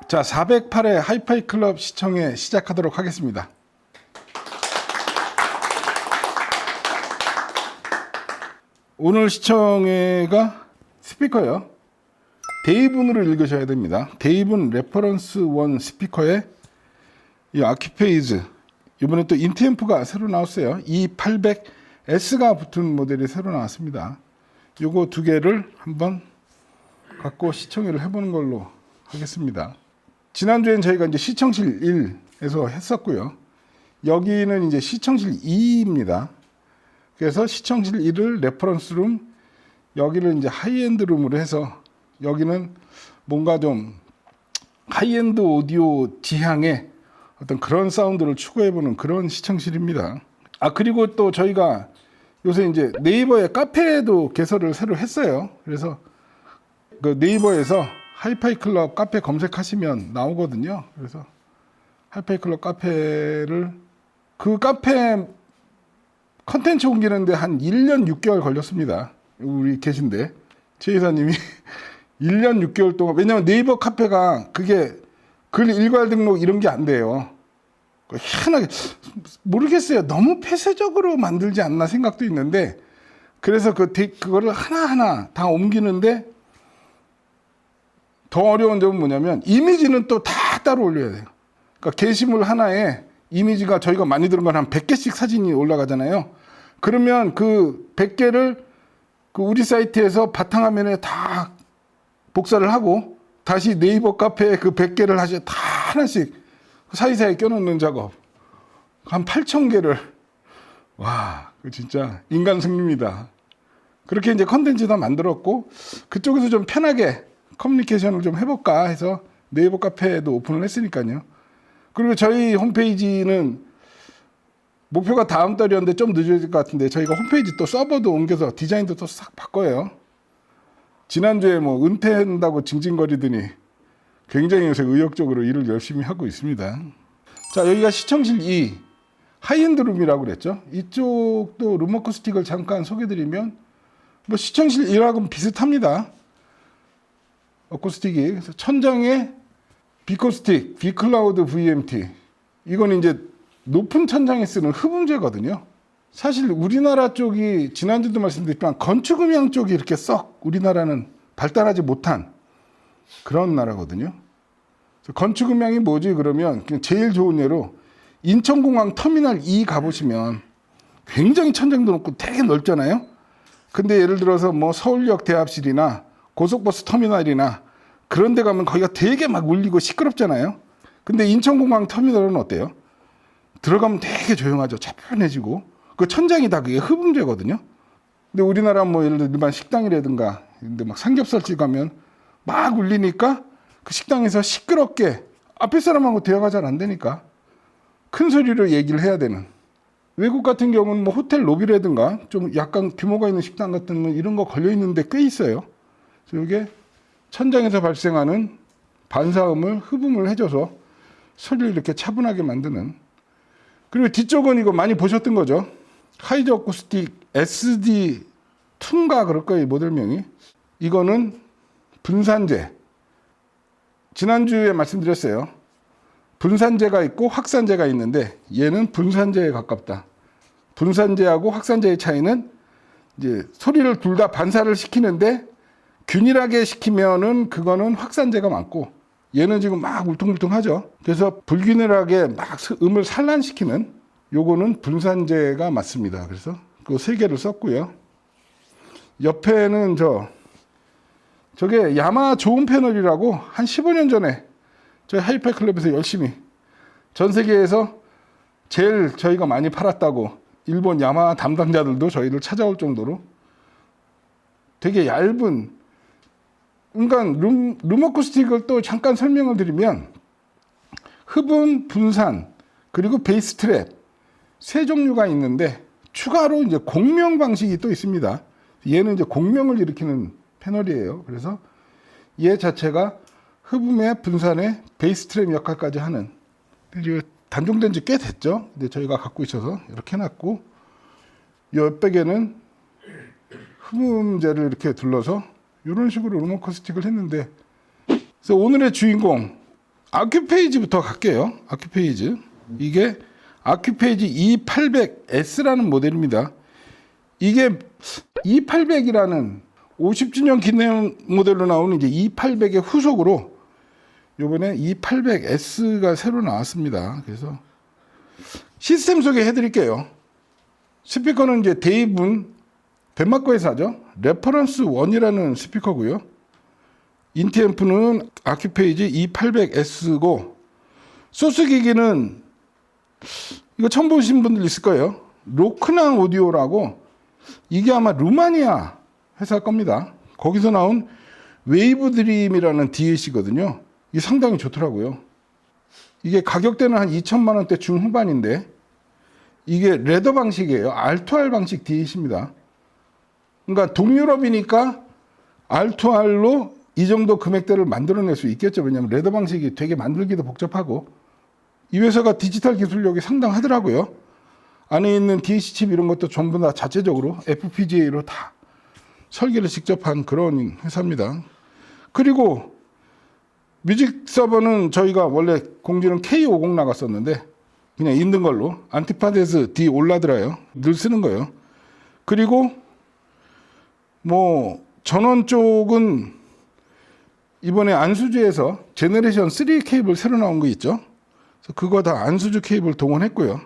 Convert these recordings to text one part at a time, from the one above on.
자, 408회 하이파이 클럽 시청회 시작하도록 하겠습니다. 오늘 시청회가 스피커예요. 대입문으로 읽으셔야 됩니다. 대입은 레퍼런스 1 스피커에 이 아큐페이즈, 이번에 또 인티앰프가 새로 나왔어요. E800S가 붙은 모델이 새로 나왔습니다. 요거 두 개를 한번 갖고 시청회를 해보는 걸로 하겠습니다. 지난주엔 저희가 이제 시청실 1에서 했었고요. 여기는 이제 시청실 2입니다. 그래서 시청실 1을 레퍼런스 룸, 여기를 이제 하이엔드 룸으로 해서 여기는 뭔가 좀 하이엔드 오디오 지향의 어떤 그런 사운드를 추구해보는 그런 시청실입니다. 아, 그리고 또 저희가 요새 이제 네이버에 카페도 개설을 새로 했어요. 그래서 그 네이버에서 하이파이 클럽 카페 검색하시면 나오거든요. 그래서 하이파이 클럽 카페를, 그 카페 컨텐츠 옮기는데 한 1년 6개월 걸렸습니다. 우리 계신데 최 이사님이 1년 6개월 동안, 왜냐면 네이버 카페가 그게 글 일괄 등록 이런 게 안 돼요. 희한하게 모르겠어요. 너무 폐쇄적으로 만들지 않나 생각도 있는데, 그래서 그거를 하나하나 다 옮기는데 더 어려운 점은 뭐냐면 이미지는 또 다 따로 올려야 돼요. 그러니까 게시물 하나에 이미지가 저희가 많이 들은 건 한 100개씩 사진이 올라가잖아요. 그러면 그 100개를 그 우리 사이트에서 바탕화면에 다 복사를 하고 다시 네이버 카페에 그 100개를 다 하나씩 사이사이에 껴놓는 작업. 한 8,000개를. 와, 그 진짜 인간 승리입니다. 그렇게 이제 컨텐츠 다 만들었고, 그쪽에서 좀 편하게 커뮤니케이션을 좀 해볼까 해서 네이버 카페도 오픈을 했으니까요. 그리고 저희 홈페이지는 목표가 다음 달이었는데 좀 늦어질 것 같은데, 저희가 홈페이지 또 서버도 옮겨서 디자인도 또 싹 바꿔요. 지난주에 뭐 은퇴한다고 징징거리더니 굉장히 요새 의욕적으로 일을 열심히 하고 있습니다. 자, 여기가 시청실 2 하이엔드 룸이라고 그랬죠. 이쪽도 룸 어쿠스틱을 잠깐 소개드리면 뭐 시청실 1하고는 비슷합니다. 어쿠스틱이. 그래서 천장에 비코스틱, 비클라우드 VMT. 이건 이제 높은 천장에 쓰는 흡음재거든요. 사실 우리나라 쪽이 지난주도 말씀드렸지만 건축 음향 쪽이 이렇게 썩 우리나라는 발달하지 못한 그런 나라거든요. 건축 음향이 뭐지 그러면 그냥 제일 좋은 예로 인천공항 터미널 2 가보시면 굉장히 천장도 높고 되게 넓잖아요. 근데 예를 들어서 뭐 서울역 대합실이나 고속버스 터미널이나 그런 데 가면 거기가 되게 막 울리고 시끄럽잖아요. 근데 인천공항 터미널은 어때요? 들어가면 되게 조용하죠. 차분해지고. 그 천장이 다 그게 흡음재거든요. 근데 우리나라 뭐 예를 들어 일반 식당이라든가 근데 막 삼겹살집 가면 막 울리니까 그 식당에서 시끄럽게 앞에 사람하고 대화가 잘 안 되니까 큰 소리로 얘기를 해야 되는. 외국 같은 경우는 뭐 호텔 로비라든가 좀 약간 규모가 있는 식당 같은 건 이런 거 걸려 있는데 꽤 있어요. 그래서 이게 천장에서 발생하는 반사음을 흡음을 해줘서 소리를 이렇게 차분하게 만드는. 그리고 뒤쪽은 이거 많이 보셨던 거죠. 하이저 어쿠스틱 SD2인가 그럴 거예요, 모델명이. 이거는 분산재. 지난주에 말씀드렸어요. 분산재가 있고 확산재가 있는데 얘는 분산재에 가깝다. 분산재하고 확산재의 차이는 이제 소리를 둘 다 반사를 시키는데 균일하게 시키면은 그거는 확산재가 많고, 얘는 지금 막 울퉁불퉁하죠. 그래서 불균일하게 막 음을 산란시키는 요거는 분산재가 맞습니다. 그래서 그 세 개를 썼고요. 옆에는 저게 야마 좋은 패널이라고 한 15년 전에 저희 하이파이 클럽에서 열심히 전 세계에서 제일 저희가 많이 팔았다고 일본 야마 담당자들도 저희를 찾아올 정도로 되게 얇은, 그러니까 룸 어쿠스틱을 또 잠깐 설명을 드리면 흡음, 분산, 그리고 베이스 트랩 세 종류가 있는데 추가로 이제 공명 방식이 또 있습니다. 얘는 이제 공명을 일으키는 패널이에요. 그래서 얘 자체가 흡음의 분산의 베이스 트랩 역할까지 하는. 단종된 지 꽤 됐죠. 근데 저희가 갖고 있어서 이렇게 해놨고, 옆백에는 흡음재를 이렇게 둘러서 이런 식으로 룸 어쿠스틱을 했는데, 그래서 오늘의 주인공 아큐페이지부터 갈게요. 아큐페이지. 이게 아큐페이지 E800S라는 모델입니다. 이게 E800이라는 50주년 기념 모델로 나오는 이제 E800의 후속으로 이번에 E800S가 새로 나왔습니다. 그래서 시스템 소개해 드릴게요. 스피커는 이제 데이븐 덴마크 회사죠. 레퍼런스 1이라는 스피커고요. 인티앰프는 아큐페이지 E800S고 소스 기기는 이거 처음 보신 분들 있을 거예요. 로크낭 오디오라고 이게 아마 루마니아 회사 겁니다. 거기서 나온 웨이브 드림이라는 DAC거든요. 이게 상당히 좋더라고요. 이게 가격대는 한 2천만 원대 중후반인데 이게 레더 방식이에요. R2R 방식 DAC입니다. 그러니까 동유럽이니까 R2R로 이 정도 금액대를 만들어낼 수 있겠죠. 왜냐하면 레더 방식이 되게 만들기도 복잡하고 이 회사가 디지털 기술력이 상당하더라고요. 안에 있는 DAC 칩 이런 것도 전부 다 자체적으로 FPGA로 다 설계를 직접 한 그런 회사입니다. 그리고 뮤직 서버는 저희가 원래 공지는 K50 나갔었는데 그냥 있는 걸로 안티파데스 D 올라드라요. 늘 쓰는 거예요. 그리고 뭐 전원 쪽은 이번에 안수주에서 제너레이션 3 케이블 새로 나온 거 있죠. 그래서 그거 다 안수주 케이블 동원했고요.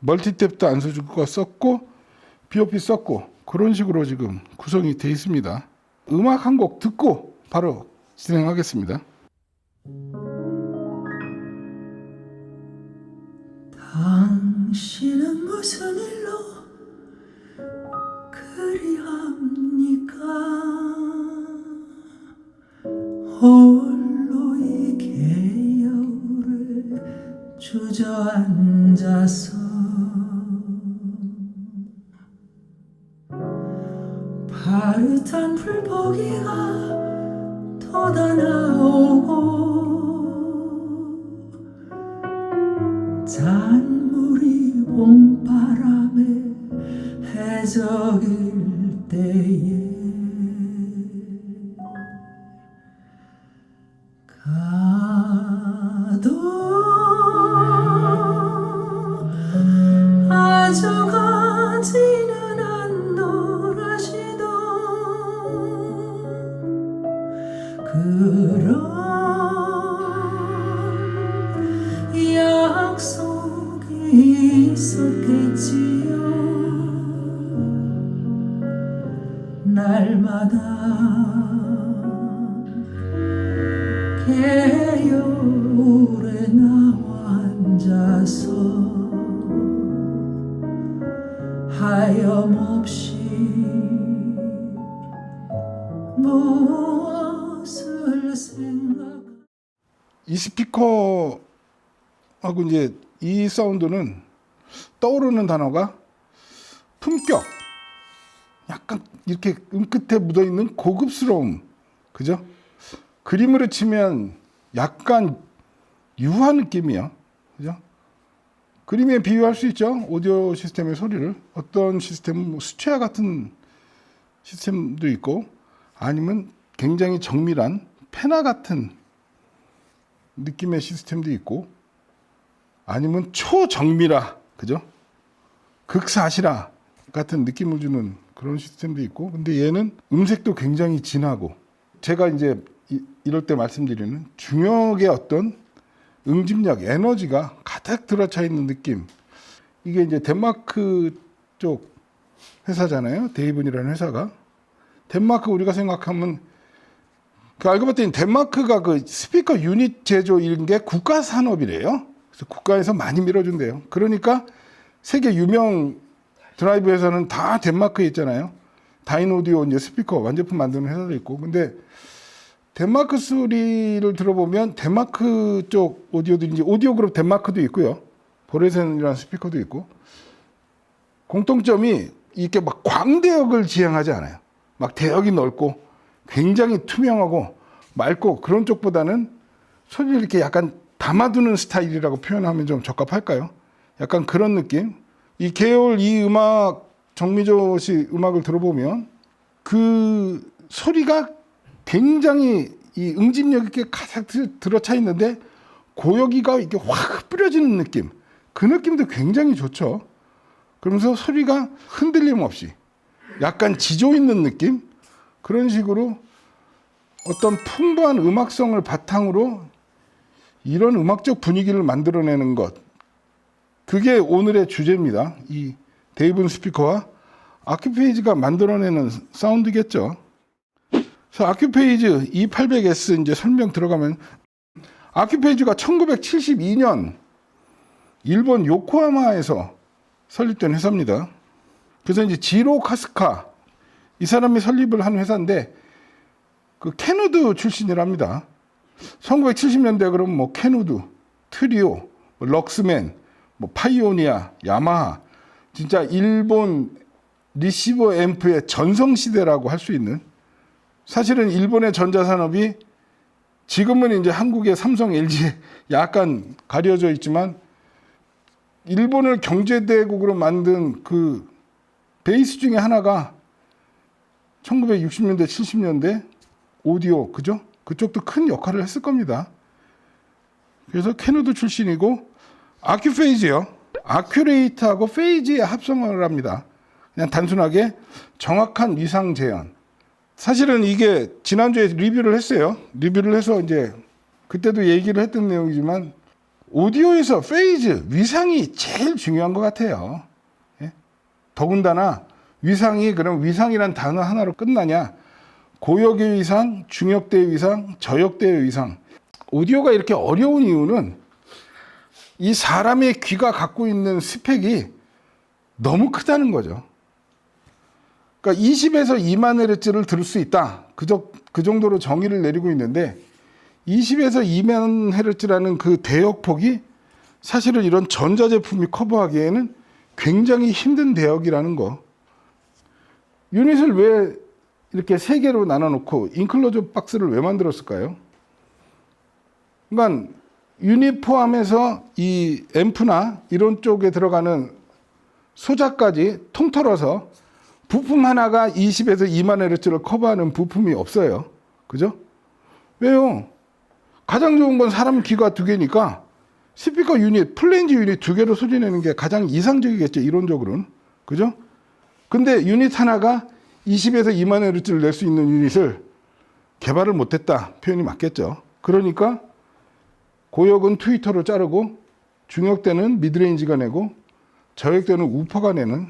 멀티탭도 안수주 거 썼고 BOP 썼고 그런 식으로 지금 구성이 되어 있습니다. 음악 한 곡 듣고 바로 진행하겠습니다. 당신은 무슨 일로 그리합니까? 홀로 이 개울을 주저앉아서 파릇한 불보기가 돋아나오고 잔물이 봄바람에 해적일 때에 가도 아주 가지는 않노라시도 그런 약속이 있었겠지요. 날마다 개울에 나와 앉아서 하염없이 무엇을 생각. 이 스피커하고 이제 이 사운드는 떠오르는 단어가 품격, 약간 이렇게 끝에 묻어있는 고급스러움, 그죠? 그림으로 치면 약간 유화 느낌이야, 그죠? 그림에 비유할 수 있죠. 오디오 시스템의 소리를 어떤 시스템은 뭐 수채화 같은 시스템도 있고 아니면 굉장히 정밀한 페나 같은 느낌의 시스템도 있고 아니면 초정밀화, 그죠? 극사실화 같은 느낌을 주는 그런 시스템도 있고 근데 얘는 음색도 굉장히 진하고 제가 이제 이럴 때 말씀드리는 중역의 어떤 응집력, 에너지가 가득 들어차 있는 느낌. 이게 이제 덴마크 쪽 회사잖아요. 데이븐이라는 회사가. 덴마크 우리가 생각하면 그 알고 봤더니 덴마크가 그 스피커 유닛 제조 이런 게 국가 산업이래요. 그래서 국가에서 많이 밀어준대요. 그러니까 세계 유명 드라이브 회사는 다 덴마크에 있잖아요. 다인오디오 이제 스피커 완제품 만드는 회사도 있고. 근데 덴마크 소리를 들어보면 덴마크 쪽 오디오들이 이제 오디오 그룹 덴마크도 있고요. 보레센이라는 스피커도 있고. 공통점이 이렇게 막 광대역을 지향하지 않아요. 막 대역이 넓고 굉장히 투명하고 맑고 그런 쪽보다는 소리를 이렇게 약간 담아두는 스타일이라고 표현하면 좀 적합할까요? 약간 그런 느낌. 이 계열 이 음악 정미조 씨 음악을 들어보면 그 소리가 굉장히 이 응집력 있게 가득 들어차 있는데 고여기가 이렇게 확 뿌려지는 느낌, 그 느낌도 굉장히 좋죠. 그러면서 소리가 흔들림 없이 약간 지조 있는 느낌, 그런 식으로 어떤 풍부한 음악성을 바탕으로 이런 음악적 분위기를 만들어내는 것, 그게 오늘의 주제입니다. 이 데이븐 스피커와 아큐페이지가 만들어내는 사운드겠죠. 그래서 아큐페이지 E800S 이제 설명 들어가면, 아큐페이지가 1972년 일본 요코하마에서 설립된 회사입니다. 그래서 이제 지로 카스카, 이 사람이 설립을 한 회사인데 그 캐누드 출신이랍니다. 1970년대 그러면 뭐 캐누드, 트리오, 뭐 럭스맨, 뭐 파이오니아, 야마하, 진짜 일본 리시버 앰프의 전성시대라고 할 수 있는, 사실은 일본의 전자산업이 지금은 이제 한국의 삼성, LG에 약간 가려져 있지만 일본을 경제대국으로 만든 그 베이스 중에 하나가 1960년대, 70년대 오디오, 그죠? 그쪽도 큰 역할을 했을 겁니다. 그래서 캐누드 출신이고, 아큐페이지요. 아큐레이트하고 페이지의 합성어를 합니다. 그냥 단순하게 정확한 위상 재현. 사실은 이게 지난주에 리뷰를 했어요. 리뷰를 해서 이제 그때도 얘기를 했던 내용이지만, 오디오에서 페이즈, 위상이 제일 중요한 것 같아요. 예? 더군다나 위상이 그럼 위상이란 단어 하나로 끝나냐? 고역의 위상, 중역대의 위상, 저역대의 위상. 오디오가 이렇게 어려운 이유는 이 사람의 귀가 갖고 있는 스펙이 너무 크다는 거죠. 그러니까 20에서 2만 헤르츠를 들을 수 있다. 그 정도로 정의를 내리고 있는데, 20에서 2만 헤르츠라는 그 대역폭이 사실은 이런 전자제품이 커버하기에는 굉장히 힘든 대역이라는 거. 유닛을 왜 이렇게 3개로 나눠놓고 인클로저 박스를 왜 만들었을까요? 그러니까 유닛 포함해서 이 앰프나 이런 쪽에 들어가는 소자까지 통틀어서 부품 하나가 20에서 2만 헤르츠를 커버하는 부품이 없어요. 그죠? 왜요? 가장 좋은 건 사람 귀가 2개니까 스피커 유닛, 플레인즈 유닛 2개로 소리 내는 게 가장 이상적이겠죠, 이론적으로는. 그죠? 근데 유닛 하나가 20에서 2만 헤르츠를 낼 수 있는 유닛을 개발을 못했다. 표현이 맞겠죠. 그러니까 고역은 트위터로 자르고, 중역대는 미드레인지가 내고, 저역대는 우퍼가 내는,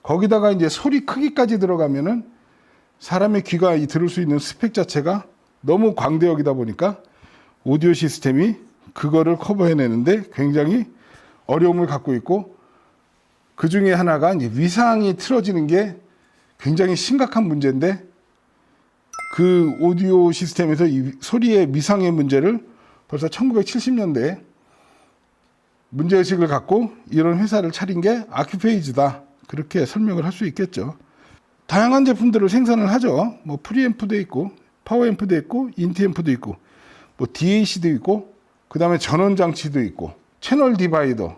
거기다가 이제 소리 크기까지 들어가면은 사람의 귀가 들을 수 있는 스펙 자체가 너무 광대역이다 보니까 오디오 시스템이 그거를 커버해내는데 굉장히 어려움을 갖고 있고, 그 중에 하나가 이제 위상이 틀어지는 게 굉장히 심각한 문제인데, 그 오디오 시스템에서 이 소리의 위상의 문제를 벌써 1970년대에 문제의식을 갖고 이런 회사를 차린 게 아큐페이지다. 그렇게 설명을 할 수 있겠죠. 다양한 제품들을 생산을 하죠. 뭐 프리앰프도 있고, 파워앰프도 있고, 인티앰프도 있고, 뭐 DAC도 있고, 그 다음에 전원장치도 있고, 채널 디바이더,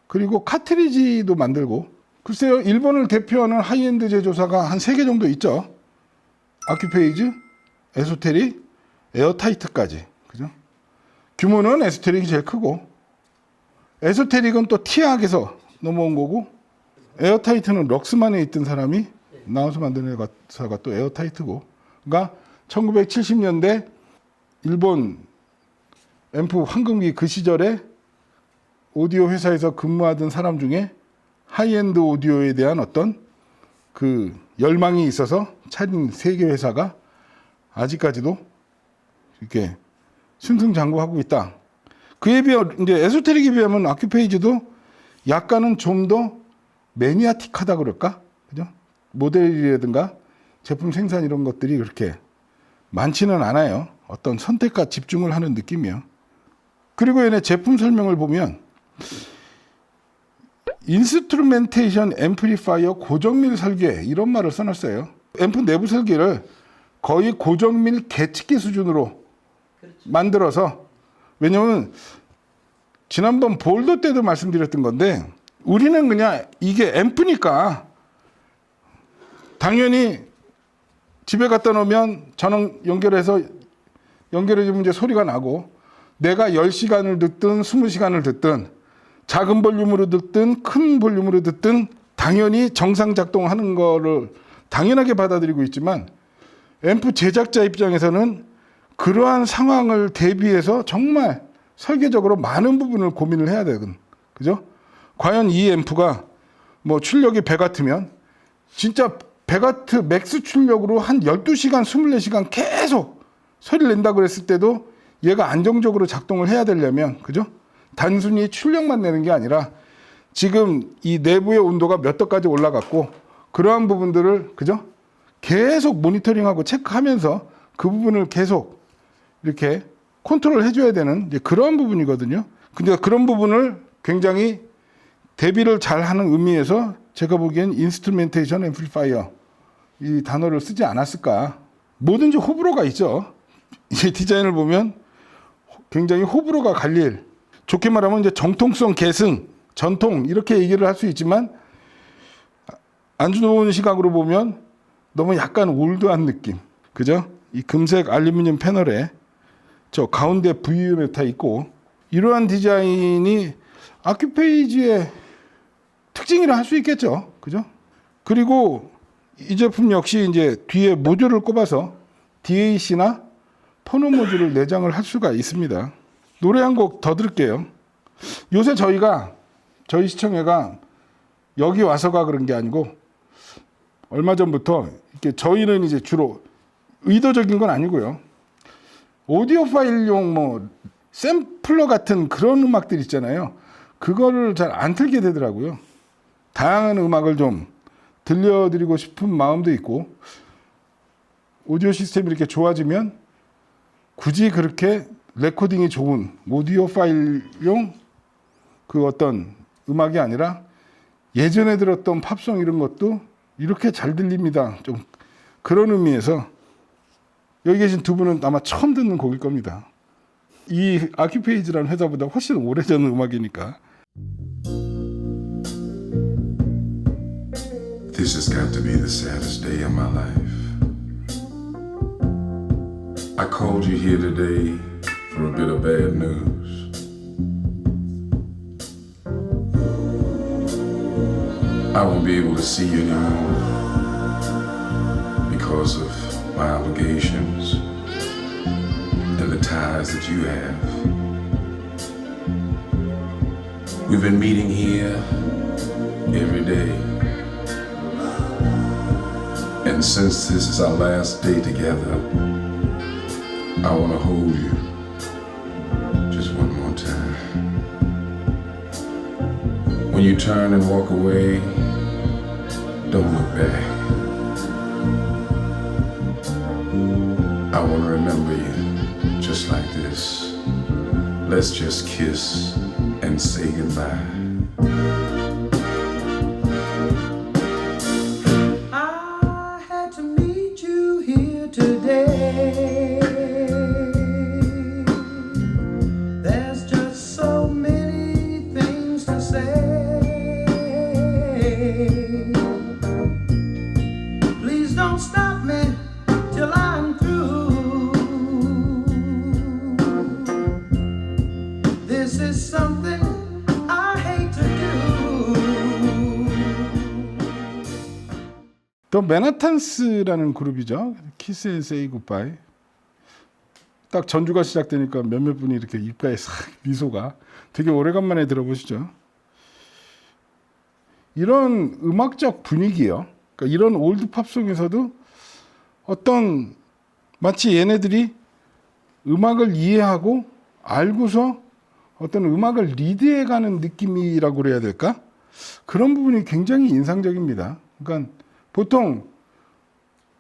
그리고 카트리지도 만들고. 글쎄요, 일본을 대표하는 하이엔드 제조사가 한 3개 정도 있죠. 아큐페이즈, 에소테릭, 에어타이트까지. 그죠? 규모는 에소테릭이 제일 크고, 에소테릭은 또 티악에서 넘어온 거고, 에어타이트는 럭스만에 있던 사람이 나와서 만든 회사가 또 에어타이트고. 그러니까 1970년대 일본 앰프 황금기 그 시절에 오디오 회사에서 근무하던 사람 중에 하이엔드 오디오에 대한 어떤 그 열망이 있어서 차린 3개 회사가 아직까지도 이렇게 승승장구하고 있다. 그에 비해 이제 에소테릭에 비하면 아큐페이지도 약간은 좀 더 매니아틱하다 그럴까? 그죠? 모델이라든가 제품 생산 이런 것들이 그렇게 많지는 않아요. 어떤 선택과 집중을 하는 느낌이요. 그리고 얘네 제품 설명을 보면 인스트루멘테이션 앰플리파이어 고정밀 설계 이런 말을 써놨어요. 앰프 내부 설계를 거의 고정밀 계측기 수준으로 만들어서, 왜냐면 지난번 볼더 때도 말씀드렸던 건데, 우리는 그냥 이게 앰프니까 당연히 집에 갖다 놓으면 전원 연결해주면 이제 소리가 나고, 내가 10시간을 듣든 20시간을 듣든 작은 볼륨으로 듣든 큰 볼륨으로 듣든 당연히 정상 작동하는 거를 당연하게 받아들이고 있지만 앰프 제작자 입장에서는 그러한 상황을 대비해서 정말 설계적으로 많은 부분을 고민을 해야 되거든. 그죠? 과연 이 앰프가 뭐 출력이 100W면 진짜 100W 맥스 출력으로 한 12시간, 24시간 계속 소리를 낸다 그랬을 때도 얘가 안정적으로 작동을 해야 되려면, 그죠? 단순히 출력만 내는 게 아니라 지금 이 내부의 온도가 몇 도까지 올라갔고 그러한 부분들을, 그죠? 계속 모니터링하고 체크하면서 그 부분을 계속 이렇게 컨트롤 해줘야 되는 이제 그런 부분이거든요. 근데 그런 부분을 굉장히 대비를 잘 하는 의미에서 제가 보기엔 인스트루멘테이션 앰플리파이어 이 단어를 쓰지 않았을까. 뭐든지 호불호가 있죠. 이 디자인을 보면 굉장히 호불호가 갈릴, 좋게 말하면 이제 정통성 계승, 전통 이렇게 얘기를 할 수 있지만 안 좋은 시각으로 보면 너무 약간 올드한 느낌. 그죠? 이 금색 알루미늄 패널에 저 가운데 VUM에 다 있고 이러한 디자인이 아큐페이지의 특징이라 할 수 있겠죠. 그죠? 그리고 이 제품 역시 이제 뒤에 모듈을 꼽아서 DAC나 포노 모듈을 내장을 할 수가 있습니다. 노래 한 곡 더 들을게요. 요새 저희 시청회가 여기 와서가 그런 게 아니고 얼마 전부터 이렇게 저희는 이제 주로 의도적인 건 아니고요. 오디오 파일용 뭐 샘플러 같은 그런 음악들 있잖아요. 그거를 잘 안 틀게 되더라고요. 다양한 음악을 좀 들려드리고 싶은 마음도 있고 오디오 시스템이 이렇게 좋아지면 굳이 그렇게 레코딩이 좋은 오디오 파일용 그 어떤 음악이 아니라 예전에 들었던 팝송 이런 것도 이렇게 잘 들립니다. 좀 그런 의미에서 여기 계신 두 분은 아마 처음 듣는 곡일 겁니다. 이 아큐페이지라는 회사보다 훨씬 오래전 음악이니까. This has got to be the saddest day of my life. I called you here today for a bit of bad news. I won't be able to see you anymore because of my obligations and the ties that you have. We've been meeting here every day. And since this is our last day together, I want to hold you just one more time. When you turn and walk away, don't look back. I want to remember you just like this. Let's just kiss and say goodbye. I had to meet you here today. There's just so many things to say. Please don't stop me till I'm through. This is something I hate to do. 또 맨하탄스라는 그룹이죠. 키스 앤 세이 굿바이. 딱 전주가 시작되니까 몇몇 분이 이렇게 입가에 싹 미소가 되게 오래간만에 들어보시죠. 이런 음악적 분위기요. 그러니까 이런 올드 팝송에서도 어떤 마치 얘네들이 음악을 이해하고 알고서 어떤 음악을 리드해가는 느낌이라고 그래야 될까? 그런 부분이 굉장히 인상적입니다. 그러니까 보통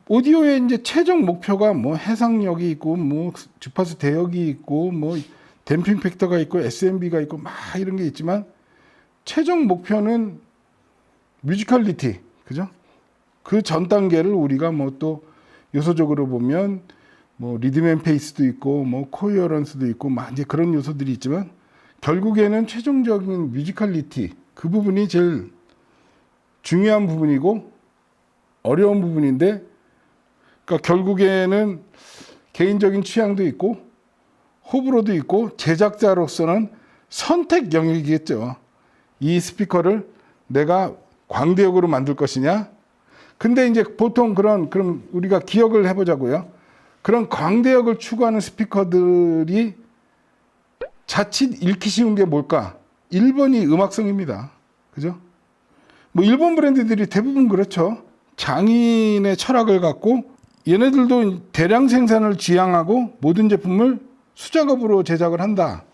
오디오의 이제 최종 목표가 뭐 해상력이 있고 뭐 주파수 대역이 있고 뭐 댐핑 팩터가 있고 SMB가 있고 막 이런 게 있지만 최종 목표는 뮤지컬리티, 그죠? 그 전 단계를 우리가 뭐 또 요소적으로 보면 뭐 리듬 앤 페이스도 있고 뭐 코어런스도 있고 막 이제 그런 요소들이 있지만 결국에는 최종적인 뮤지컬리티 그 부분이 제일 중요한 부분이고 어려운 부분인데, 그러니까 결국에는 개인적인 취향도 있고 호불호도 있고 제작자로서는 선택 영역이겠죠. 이 스피커를 내가 광대역으로 만들 것이냐. 근데 이제 보통 그럼 우리가 기억을 해보자고요. 그런 광대역을 추구하는 스피커들이 자칫 잃기 쉬운 게 뭘까? 1번이 음악성입니다. 그죠? 뭐 일본 브랜드들이 대부분 그렇죠. 장인의 철학을 갖고 얘네들도 대량 생산을 지향하고 모든 제품을 수작업으로 제작을 한다.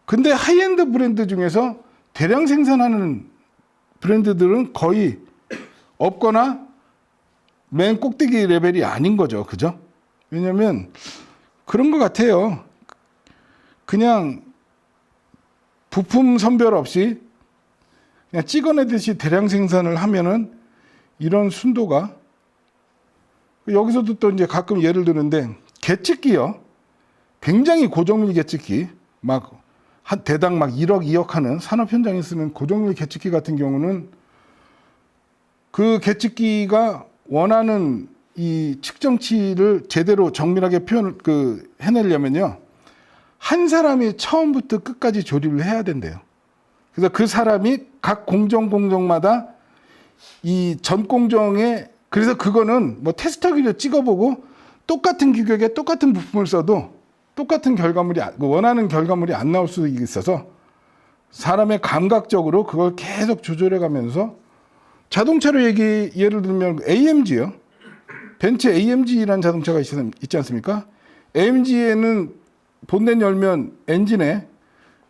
근데 하이엔드 브랜드 중에서 대량 생산하는 브랜드들은 거의 없거나 맨 꼭대기 레벨이 아닌 거죠. 그죠? 왜냐면 그런 것 같아요. 그냥 부품 선별 없이 그냥 찍어내듯이 대량 생산을 하면은 이런 순도가 여기서도 또 이제 가끔 예를 드는데 계측기요. 굉장히 고정밀 계측기 막 한 대당 막 1억, 2억 하는 산업 현장에 쓰는 고정밀 계측기 같은 경우는 그 계측기가 원하는 이 측정치를 제대로 정밀하게 해내려면요. 한 사람이 처음부터 끝까지 조립을 해야 된대요. 그래서 그 사람이 각 공정마다 이 전 공정에 그래서 그거는 뭐 테스터기를 찍어보고 똑같은 규격에 똑같은 부품을 써도 똑같은 결과물이 원하는 결과물이 안 나올 수 있어서 사람의 감각적으로 그걸 계속 조절해 가면서 자동차로 예를 들면 AMG요. 벤츠 AMG라는 자동차가 있지 않습니까? AMG에는 본넷 열면 엔진에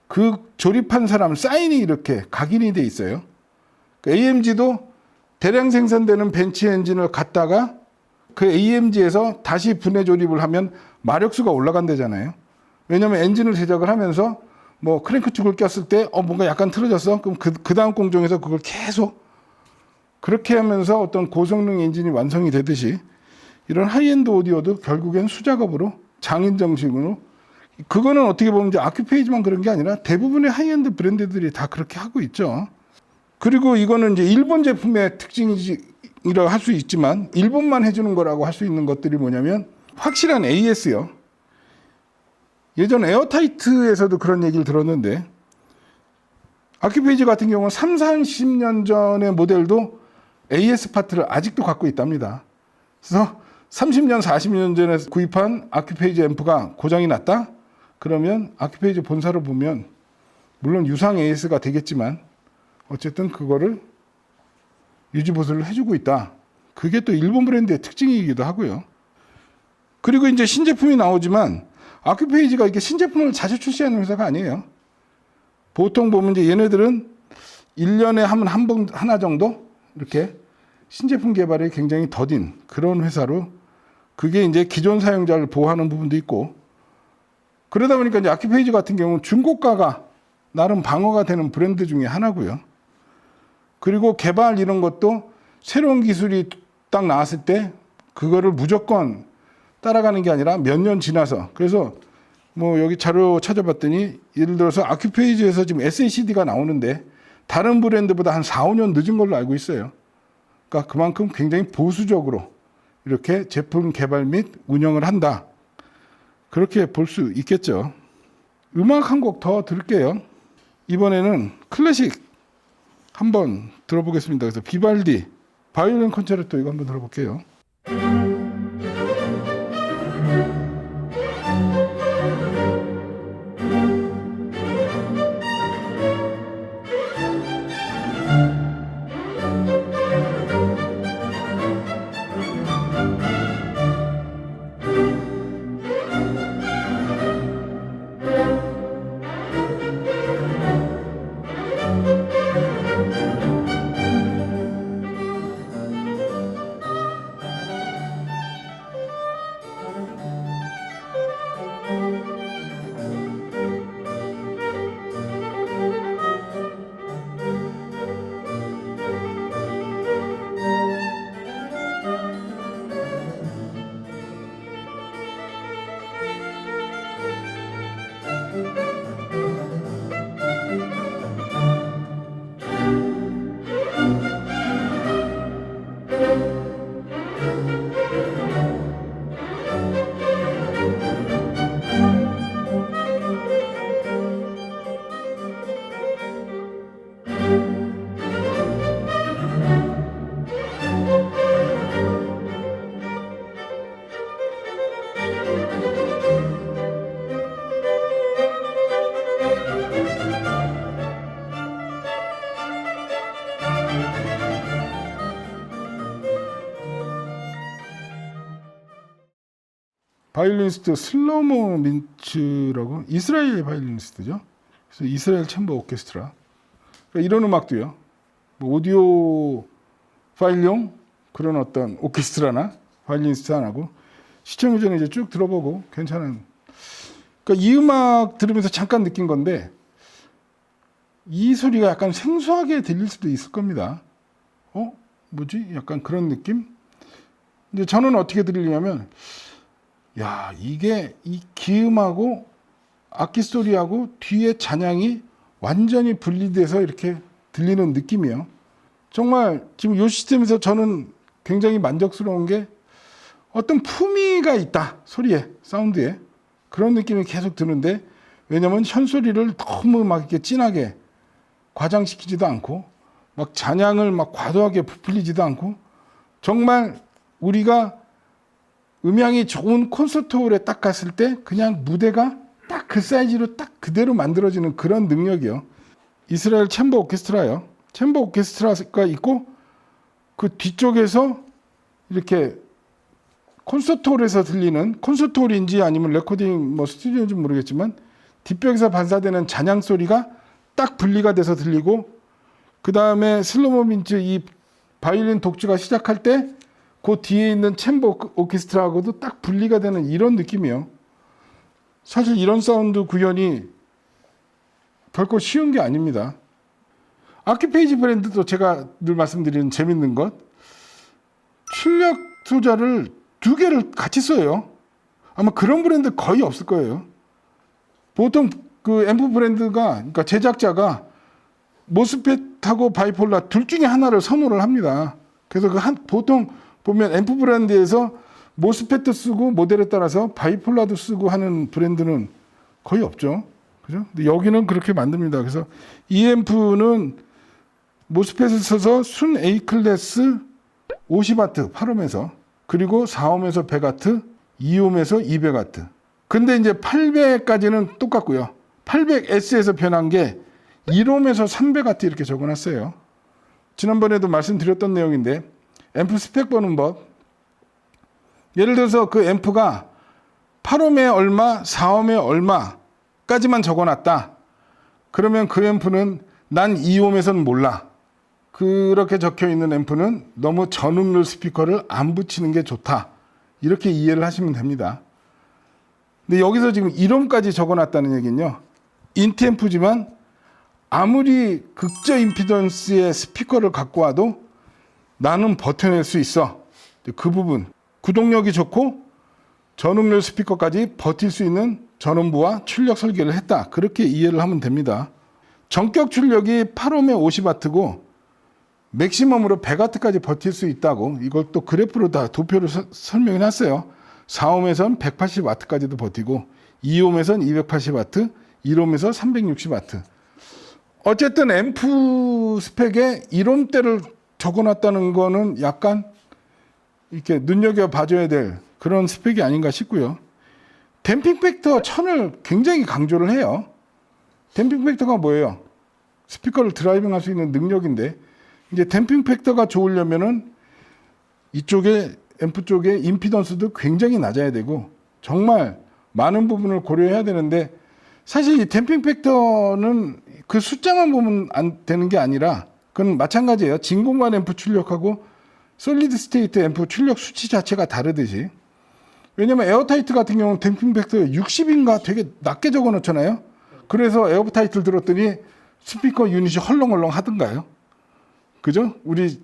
그 조립한 사람 사인이 이렇게 각인이 돼 있어요. AMG도 대량 생산되는 벤츠 엔진을 갖다가 그 AMG에서 다시 분해 조립을 하면 마력수가 올라간다잖아요. 왜냐하면 엔진을 제작을 하면서 뭐 크랭크 축을 꼈을 때 뭔가 약간 틀어졌어. 그럼 그 다음 공정에서 그걸 계속 그렇게 하면서 어떤 고성능 엔진이 완성이 되듯이 이런 하이엔드 오디오도 결국엔 수작업으로 장인 정신으로 그거는 어떻게 보면 이제 아큐페이지만 그런 게 아니라 대부분의 하이엔드 브랜드들이 다 그렇게 하고 있죠. 그리고 이거는 이제 일본 제품의 특징이라 할 수 있지만 일본만 해주는 거라고 할 수 있는 것들이 뭐냐면 확실한 AS요. 예전 에어타이트에서도 그런 얘기를 들었는데 아큐페이지 같은 경우는 30-40년 전의 모델도 AS 파트를 아직도 갖고 있답니다. 그래서 30년, 40년 전에 구입한 아큐페이지 앰프가 고장이 났다? 그러면 아큐페이지 본사로 보면 물론 유상 AS가 되겠지만 어쨌든 그거를 유지 보수를 해주고 있다. 그게 또 일본 브랜드의 특징이기도 하고요. 그리고 이제 신제품이 나오지만 아큐페이지가 이렇게 신제품을 자주 출시하는 회사가 아니에요. 보통 보면 이제 얘네들은 1년에 하나 정도 이렇게 신제품 개발에 굉장히 더딘 그런 회사로 그게 이제 기존 사용자를 보호하는 부분도 있고 그러다 보니까 이제 아큐페이지 같은 경우는 중고가가 나름 방어가 되는 브랜드 중에 하나고요. 그리고 개발 이런 것도 새로운 기술이 딱 나왔을 때 그거를 무조건 따라가는 게 아니라 몇 년 지나서 그래서 뭐 여기 자료 찾아봤더니 예를 들어서 아큐페이지에서 지금 SACD가 나오는데 다른 브랜드보다 한 4, 5년 늦은 걸로 알고 있어요. 그러니까 그만큼 굉장히 보수적으로 이렇게 제품 개발 및 운영을 한다. 그렇게 볼 수 있겠죠. 음악 한 곡 더 들을게요. 이번에는 클래식 한번 들어보겠습니다. 그래서 비발디 바이올린 콘체르토 이거 한번 들어볼게요. 바이올리니스트 슬로모 민츠라고 이스라엘 바이올리니스트죠. 그래서 이스라엘 챔버 오케스트라. 그러니까 이런 음악도요. 뭐 오디오 파일용 그런 어떤 오케스트라나 바이올리니스트 하나고 시청 전에 이제 쭉 들어보고 괜찮은. 그러니까 이 음악 들으면서 잠깐 느낀 건데 이 소리가 약간 생소하게 들릴 수도 있을 겁니다. 뭐지? 약간 그런 느낌? 근데 저는 어떻게 들리냐면 야, 이게 이 기음하고 악기 소리하고 뒤에 잔향이 완전히 분리돼서 이렇게 들리는 느낌이에요. 정말 지금 이 시스템에서 저는 굉장히 만족스러운 게 어떤 품위가 있다. 소리에, 사운드에. 그런 느낌이 계속 드는데 왜냐면 현소리를 너무 막 이렇게 진하게 과장시키지도 않고 막 잔향을 막 과도하게 부풀리지도 않고 정말 우리가 음향이 좋은 콘서트홀에 딱 갔을 때 그냥 무대가 딱 그 사이즈로 딱 그대로 만들어지는 그런 능력이요. 이스라엘 챔버 오케스트라요. 챔버 오케스트라가 있고 그 뒤쪽에서 이렇게 콘서트홀에서 들리는 콘서트홀인지 아니면 레코딩 뭐 스튜디오인지 모르겠지만 뒷벽에서 반사되는 잔향 소리가 딱 분리가 돼서 들리고 그 다음에 슬로모 민츠 이 바이올린 독주가 시작할 때 그 뒤에 있는 챔버 오케스트라하고도 딱 분리가 되는 이런 느낌이에요. 사실 이런 사운드 구현이 결코 쉬운 게 아닙니다. 아키페이지 브랜드도 제가 늘 말씀드리는 재밌는 것 출력 소자를 2개를 같이 써요. 아마 그런 브랜드 거의 없을 거예요. 보통 그 앰프 브랜드가 그러니까 제작자가 모스펫하고 바이폴라 둘 중에 하나를 선호를 합니다. 그래서 보통 보면 앰프 브랜드에서 모스펫도 쓰고 모델에 따라서 바이폴라도 쓰고 하는 브랜드는 거의 없죠. 그죠? 근데 여기는 그렇게 만듭니다. 그래서 이 앰프는 모스펫을 써서 순 A 클래스 50W 8옴에서 그리고 4옴에서 100W, 2옴에서 200W. 근데 이제 800까지는 똑같고요. 800S에서 변한 게 1옴에서 300W 이렇게 적어놨어요. 지난번에도 말씀드렸던 내용인데 앰프 스펙 보는 법. 예를 들어서 그 앰프가 8옴에 얼마, 4옴에 얼마까지만 적어놨다. 그러면 그 앰프는 난 2옴에서는 몰라. 그렇게 적혀있는 앰프는 너무 전음률 스피커를 안 붙이는 게 좋다. 이렇게 이해를 하시면 됩니다. 근데 여기서 지금 1옴까지 적어놨다는 얘기는요. 인티 앰프지만 아무리 극저 임피던스의 스피커를 갖고 와도 나는 버텨낼 수 있어. 그 부분. 구동력이 좋고 전음률 스피커까지 버틸 수 있는 전원부와 출력 설계를 했다. 그렇게 이해를 하면 됩니다. 전격 출력이 8옴에 50W고 맥시멈으로 100W까지 버틸 수 있다고 이걸 또 그래프로 다 도표를 설명해 놨어요. 4옴에선 180W까지도 버티고 2옴에선 280W, 1옴에서 360W. 어쨌든 앰프 스펙에 1옴대를 적어놨다는 거는 약간 이렇게 눈여겨봐줘야 될 그런 스펙이 아닌가 싶고요. 댐핑 팩터 1000을 굉장히 강조를 해요. 댐핑 팩터가 뭐예요? 스피커를 드라이빙할 수 있는 능력인데 이제 댐핑 팩터가 좋으려면은 이쪽에 앰프 쪽에 임피던스도 굉장히 낮아야 되고 정말 많은 부분을 고려해야 되는데 사실 이 댐핑 팩터는 그 숫자만 보면 안 되는 게 아니라 그건 마찬가지예요. 진공관 앰프 출력하고 솔리드 스테이트 앰프 출력 수치 자체가 다르듯이. 왜냐면 에어타이트 같은 경우는 댐핑 팩터 60인가 되게 낮게 적어 놓잖아요. 그래서 에어타이트를 들었더니 스피커 유닛이 헐렁헐렁 하던가요. 그죠? 우리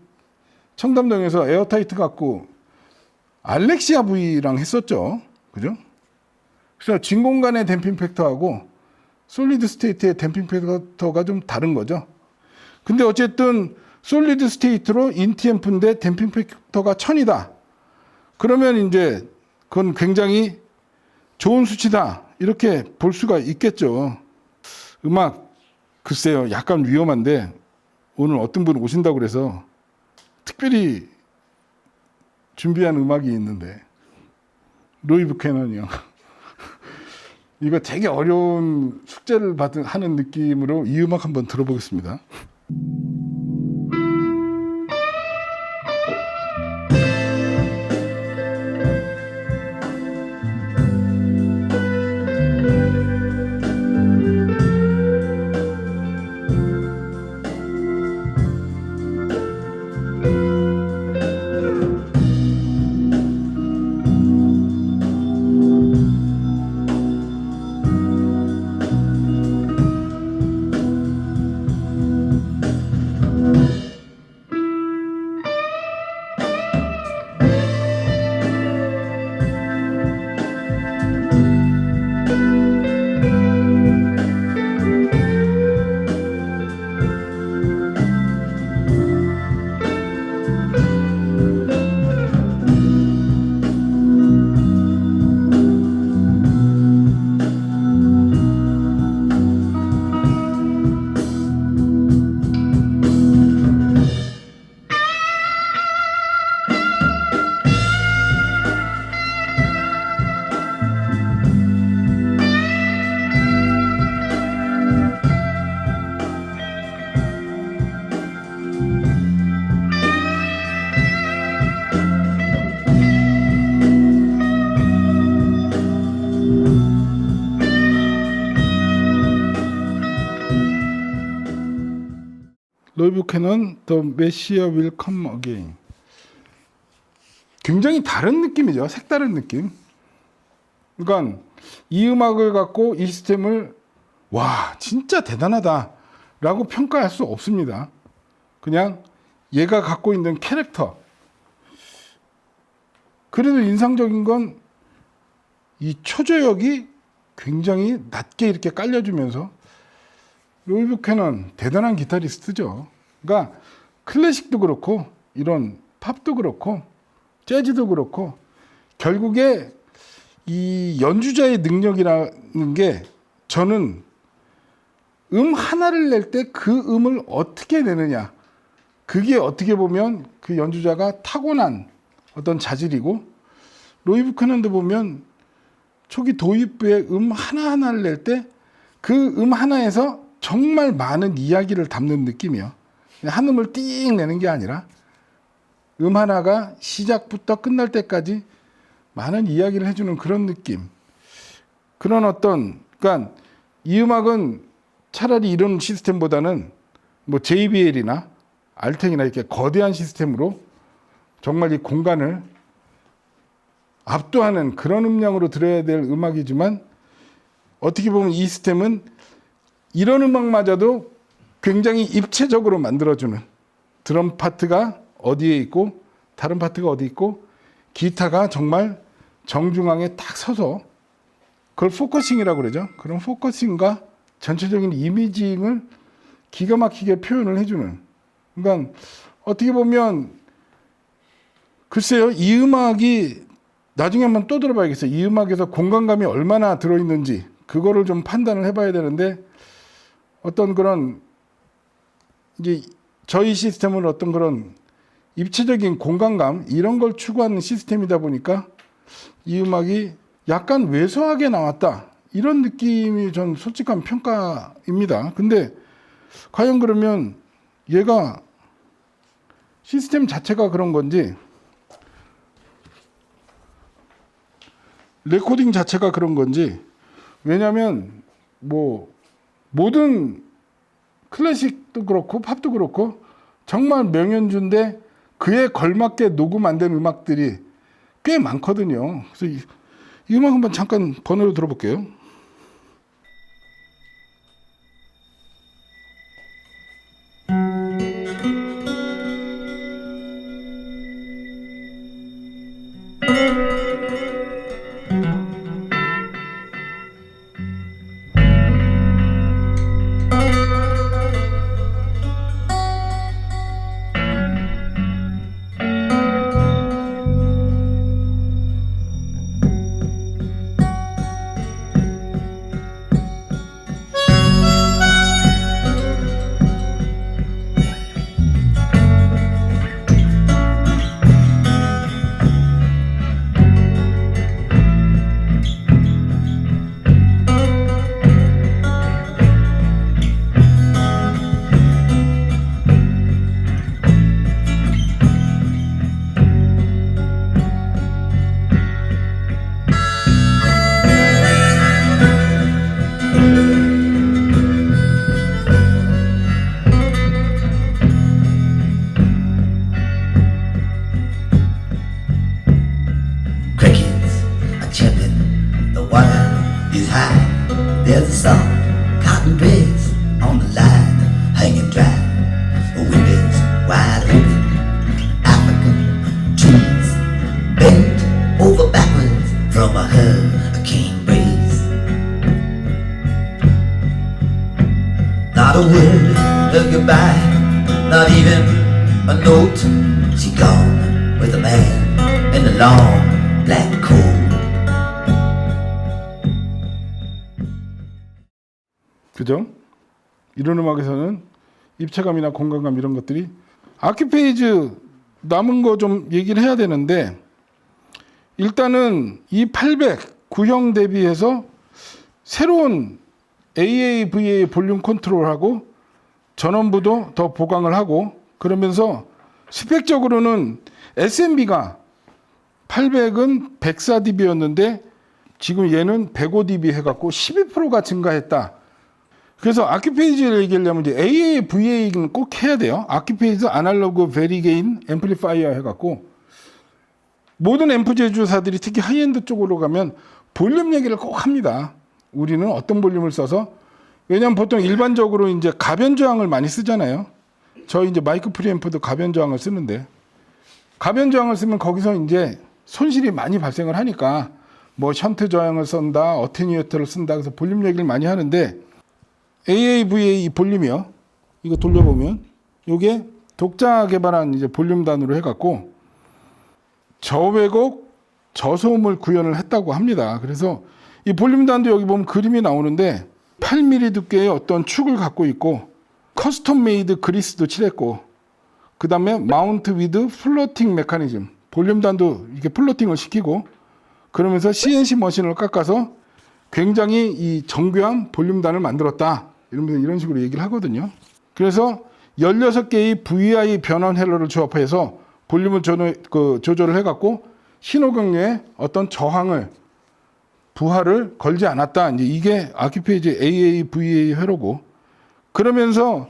청담동에서 에어타이트 갖고 알렉시아 V랑 했었죠. 그죠? 그래서 진공관의 댐핑 팩터하고 솔리드 스테이트의 댐핑 팩터가 좀 다른 거죠. 근데 어쨌든 솔리드 스테이트로 인티 앰프인데 댐핑 팩터가 1000이다. 그러면 이제 그건 굉장히 좋은 수치다. 이렇게 볼 수가 있겠죠. 음악 글쎄요. 약간 위험한데 오늘 어떤 분 오신다고 그래서 특별히 준비한 음악이 있는데 로이 부캐넌이요. 이거 되게 어려운 숙제를 하는 느낌으로 이 음악 한번 들어보겠습니다. 로이 뷰캐넌 The Messiah Will Come Again. 굉장히 다른 느낌이죠. 색다른 느낌. 그러니까 이 음악을 갖고 이 시스템을 와 진짜 대단하다 라고 평가할 수 없습니다. 그냥 얘가 갖고 있는 캐릭터. 그래도 인상적인 건 이 초저역이 굉장히 낮게 이렇게 깔려주면서 로이 뷰캐넌 대단한 기타리스트죠. 그러니까 클래식도 그렇고 이런 팝도 그렇고 재즈도 그렇고 결국에 이 연주자의 능력이라는 게 저는 하나를 낼 때 그 음을 어떻게 내느냐, 그게 어떻게 보면 그 연주자가 타고난 어떤 자질이고, 로이 뷰캐넌도 보면 초기 도입부의 하나하나를 낼 때 그 하나에서 정말 많은 이야기를 담는 느낌이요. 한 음을 띵 내는 게 아니라 하나가 시작부터 끝날 때까지 많은 이야기를 해주는 그런 느낌. 그런 그러니까 이 음악은 차라리 이런 시스템보다는 뭐 JBL이나 알텍이나 이렇게 거대한 시스템으로 정말 이 공간을 압도하는 그런 음량으로 들어야 될 음악이지만, 어떻게 보면 이 시스템은 이런 음악마저도 굉장히 입체적으로 만들어주는, 드럼 파트가 어디에 있고 다른 파트가 어디 있고 기타가 정말 정중앙에 딱 서서 그걸 포커싱이라고 그러죠. 그런 포커싱과 전체적인 이미징을 기가 막히게 표현을 해주는. 그러니까 어떻게 보면 글쎄요, 이 음악이 나중에 한번 또 들어봐야겠어요. 이 음악에서 공간감이 얼마나 들어있는지 그거를 좀 판단을 해봐야 되는데, 어떤 그런 이제 저희 시스템은 어떤 그런 입체적인 공간감 이런 걸 추구하는 시스템이다 보니까 이 음악이 약간 왜소하게 나왔다 이런 느낌이 전 솔직한 평가입니다. 근데 과연 그러면 얘가 시스템 자체가 그런 건지 레코딩 자체가 그런 건지, 왜냐하면 뭐 모든 클래식도 그렇고 팝도 그렇고 정말 명연주인데 그에 걸맞게 녹음 안 된 음악들이 꽤 많거든요. 그래서 이 음악 한번 잠깐 번호로 들어볼게요. Crickets are chirping, the water is high. There's a soft cotton dress on the line, hanging dry. The windows wide open. African trees bent over backwards from a hurricane breeze. Not a word of goodbye, not even a note. She gone with a man in the long black coat. 그죠? 이런 음악에서는 입체감이나 공간감 이런 것들이, 아키페이즈 남은 거 좀 얘기를 해야 되는데, 일단은 이 800 구형 대비해서 새로운 AAVA 볼륨 컨트롤하고 전원부도 더 보강을 하고, 그러면서 스펙적으로는 SMB가 800은 104dB였는데 지금 얘는 105dB 해갖고 12%가 증가했다. 그래서 아큐페이지를 얘기하려면 이제 AA, VA는 꼭 해야 돼요. 아큐페이지 아날로그 베리게인 앰플리파이어 해갖고 모든 앰프 제조사들이 특히 하이엔드 쪽으로 가면 볼륨 얘기를 꼭 합니다. 우리는 어떤 볼륨을 써서, 왜냐하면 보통 일반적으로 이제 가변 저항을 많이 쓰잖아요. 저희 이제 마이크 프리앰프도 가변 저항을 쓰는데, 가변 저항을 쓰면 거기서 이제 손실이 많이 발생을 하니까 뭐 션트 저항을 쓴다, 어테뉴에이터를 쓴다, 그래서 볼륨 얘기를 많이 하는데, AAVA 볼륨이요. 이거 돌려보면 이게 독자 개발한 이제 볼륨 단으로 해갖고 저왜곡, 저소음을 구현을 했다고 합니다. 그래서 이 볼륨 단도 여기 보면 그림이 나오는데 8mm 두께의 어떤 축을 갖고 있고 커스텀 메이드 그리스도 칠했고, 그 다음에 마운트 위드 플로팅 메커니즘, 볼륨 단도 이렇게 플로팅을 시키고, 그러면서 CNC 머신을 깎아서 굉장히 이 정교한 볼륨 단을 만들었다, 이러면서 이런 식으로 얘기를 하거든요. 그래서 16개의 VI 변환 헬러를 조합해서 볼륨을 조절을 해갖고 신호경로에 어떤 저항을, 부하를 걸지 않았다. 이제 이게 아큐페이지 AAVA 회로고, 그러면서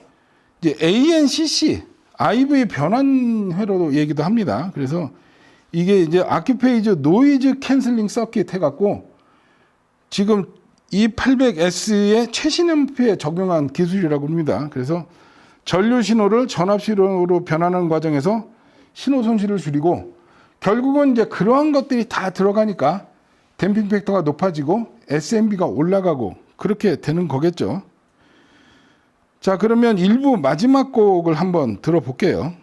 이제 ANCC, IV 변환 회로 얘기도 합니다. 그래서 이게 이제 아큐페이지 노이즈 캔슬링 서킷 해갖고 지금 E800S의 최신 앰프에 적용한 기술이라고 합니다. 그래서 전류 신호를 전압 신호로 변하는 과정에서 신호 손실을 줄이고, 결국은 이제 그러한 것들이 다 들어가니까 댐핑 팩터가 높아지고 SMB가 올라가고 그렇게 되는 거겠죠. 자, 그러면 일부 마지막 곡을 한번 들어볼게요.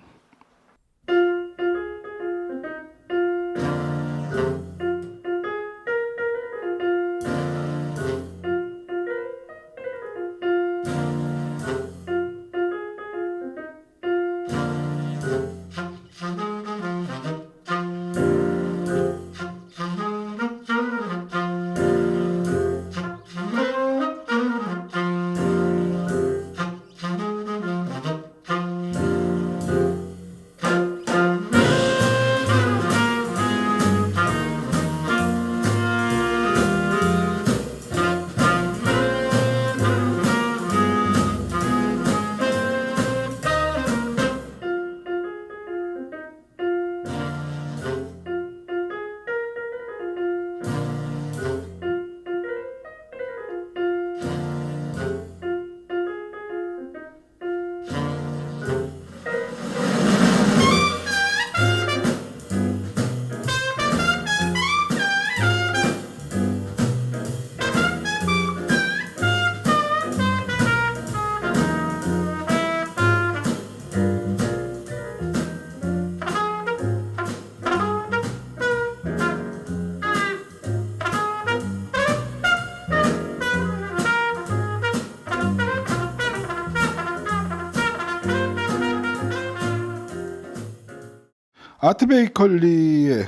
아트 베이컬리의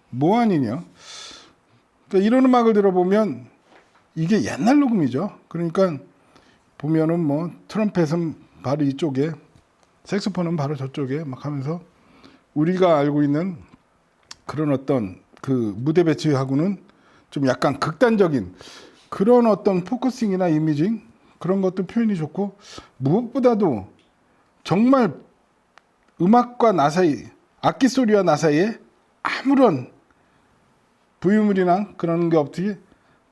모아니냐, 그러니까 이런 음악을 들어보면 이게 옛날 녹음이죠. 그러니까 보면은 뭐 트럼펫은 바로 이쪽에, 색소폰은 바로 저쪽에 막 하면서 우리가 알고 있는 그런 어떤 그 무대 배치하고는 좀 약간 극단적인 그런 어떤 포커싱이나 이미징, 그런 것도 표현이 좋고, 무엇보다도 정말 음악과 나 사이, 악기 소리와 나 사이에 아무런 부유물이나 그런 게 없이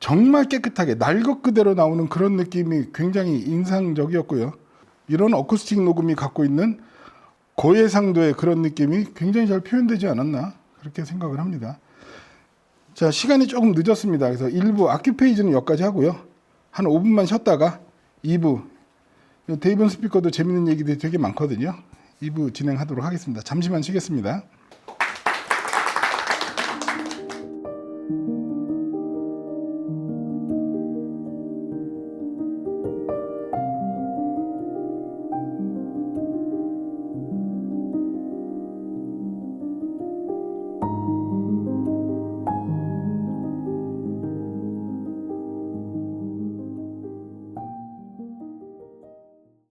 정말 깨끗하게 날 것 그대로 나오는 그런 느낌이 굉장히 인상적이었고요. 이런 어쿠스틱 녹음이 갖고 있는 고해상도의 그런 느낌이 굉장히 잘 표현되지 않았나, 그렇게 생각을 합니다. 자, 시간이 조금 늦었습니다. 그래서 1부 아큐페이지는 여기까지 하고요. 한 5분만 쉬었다가 2부, 데이븐 스피커도 재밌는 얘기들이 되게 많거든요. 2부 진행하도록 하겠습니다. 잠시만 쉬겠습니다.